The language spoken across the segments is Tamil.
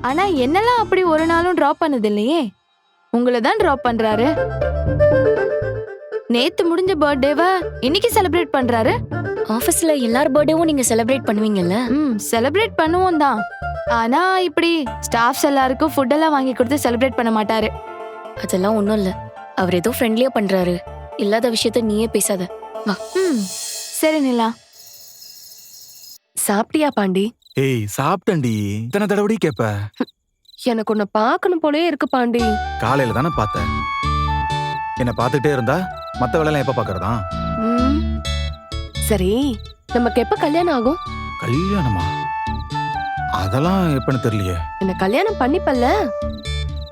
ஆனா என்னெல்லாம் அப்படி ஒரு நாளும் டிராப் பண்ணது இல்லையே. உங்களை தான் டிராப் பண்றாரு. நேத்து முடிஞ்ச பர்த்டேவை இன்னைக்கு செலிப்ரேட் பண்றாரு. ஆபீஸ்ல எல்லார் பர்த்டேவும் நீங்க செலிப்ரேட் பண்ணுவீங்கல்ல? செலிப்ரேட் பண்ணுவோம் தான். ஆனா இப்படி ஸ்டாஃப்ஸ் எல்லாருக்கும் ஃபுட் எல்லாம் வாங்கி கொடுத்து செலிப்ரேட் பண்ண மாட்டாரு. அதெல்லாம் ஒண்ணும் இல்ல. அவர் ஏதோ ஃப்ரெண்ட்லியா பண்றாரு. இல்லாத விஷயத்த நீயே பேசாத. வா. சரி நிலா. சாப்பிட்டியா பாண்டி? ஏய் சாப்பிட்டேன்டி. இத்தனை தடவை கேப்ப. எனக்கு உன்னை பார்க்கணும் போலே இருக்கு பாண்டி. காலையில தானே பார்த்தேன். என்ன பார்த்துட்டே இருந்தா மத்த வேலையெல்லாம் எப்ப பாக்குறதா? சரி, நமக்கு எப்ப கல்யாணம் ஆகும்? கல்யாணமா? அதெல்லாம் எப்பன்னு தெரியலையே. என்ன கல்யாணம் பண்ணிப்பல்ல,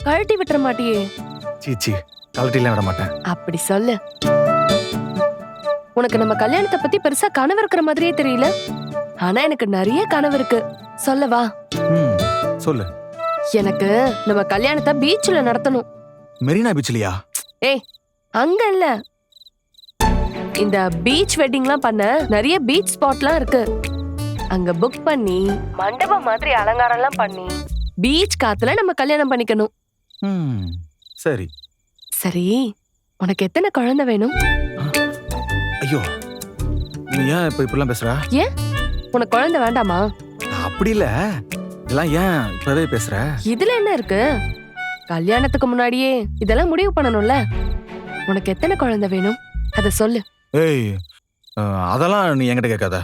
கழட்டி விட்டுற மாட்டியே? சீச்சி, கழட்டிலாம் விட மாட்டேன். அப்படி சொல்லு. உனக்கு நம்ம கல்யாணத்தை பத்தி பெருசா கனவு இருக்கிற மாதிரியே தெரியல. ஆனா எனக்கு நிறைய கனவு இருக்கு. சொல்லவா? சொல்லு. எனக்கு நம்ம கல்யாணத்தை பீச்ல நடத்தணும். மெரினா பீச்லயா? ஏய், அங்க இல்ல. இந்த பீச் வெட்டிங்லாம் பண்ண நிறைய பீச் ஸ்பாட்லாம் இருக்கு. அங்க புக் பண்ணி மண்டபம் மாதிரி அலங்காரம்லாம் பண்ணி பீச் காத்துல நம்ம கல்யாணம் பண்ணிக்கணும். சரி சரி, உனக்கு எத்தனை குழந்தை வேணும்? ஐயோ, நீ ஏன் இப்ப இப்படிலாம் பேசுற? ஏன் உனக்கு குழந்தை வேண்டாமா? அப்படி இல்ல, இதெல்லாம் ஏன் இப்பவே பேசுற? இதுல என்ன இருக்கு? கல்யாணத்துக்கு முன்னாடியே இதெல்லாம் முடிவு பண்ணணும்ல. உனக்கு எத்தனை குழந்தை வேணும் அத சொல்லு. ஏய், அதெல்லாம் நீ என்கிட்ட கேட்காத.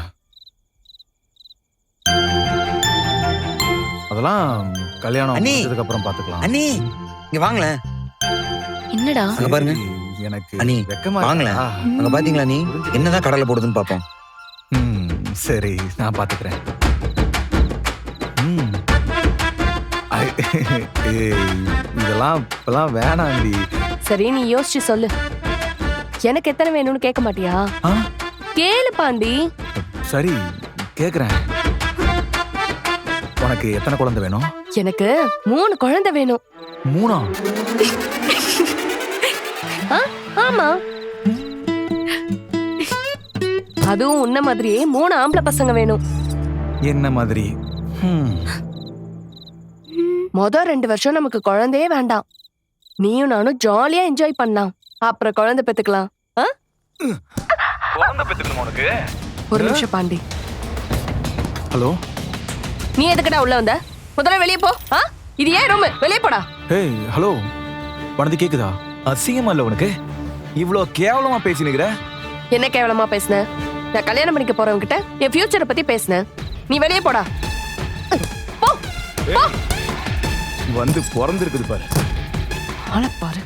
அதெல்லாம் கல்யாணம் முடிஞ்சதுக்கு அப்புறம் பாத்துக்கலாம். அண்ணி இங்க வாங்களே. என்னடா? அங்க பாருங்க. எனக்கு அண்ணி வெக்கமா வாங்களே. அங்க பாத்தீங்களா நீ என்னதான் கடலை போடுதுன்னு பாப்போம். சரி, நான் பாத்துக்கிறேன். இதெல்லாம் இப்பெல்லாம் வேணாண்டி. சரி, நீ யோசிச்சு சொல்லு. எனக்கு எத்தனை வேணும்னு கேட்க மாட்டியா? கேளு பாண்டி. சரி, கேக்குறேன். உனக்கு எத்தனை குழந்தை வேணும்? எனக்கு 3 குழந்தை வேணும். 3? ஆமா, அதுவும் உன்ன மாதிரியே 3 ஆம்பளை பசங்க வேணும். என்ன மாதிரி? மொதல் 2 வருஷம் நமக்கு குழந்தையே வேண்டாம். நீயும் நானும் ஜாலியா என்ஜாய் பண்ணலாம். அப்புறம் குழந்தை பெத்துக்கலாம். குழந்தை பெத்துக்கணுமா உனக்கு? ஒரு நிமிஷம் பாண்டி. ஹலோ, நீ எதுக்குடா உள்ள வந்த? முதல்ல வெளியே போ. இது ஏன் ரூம்? வெளியே போடா. ஏய் ஹலோ, உனது கேக்குதா? அசிங்கமா இல்ல உனக்கு? இவ்ளோ கேவலமா பேசினுக்கிற? என்ன கேவலமா பேசுன? நான் கல்யாணம் பண்ணிக்க போறவங்க கிட்ட என் ஃபியூச்சரை பத்தி பேசுன. நீ வெளியே போடா. போ போ. வந்து பிறந்திருக்குது பாரு. ஆள பாரு.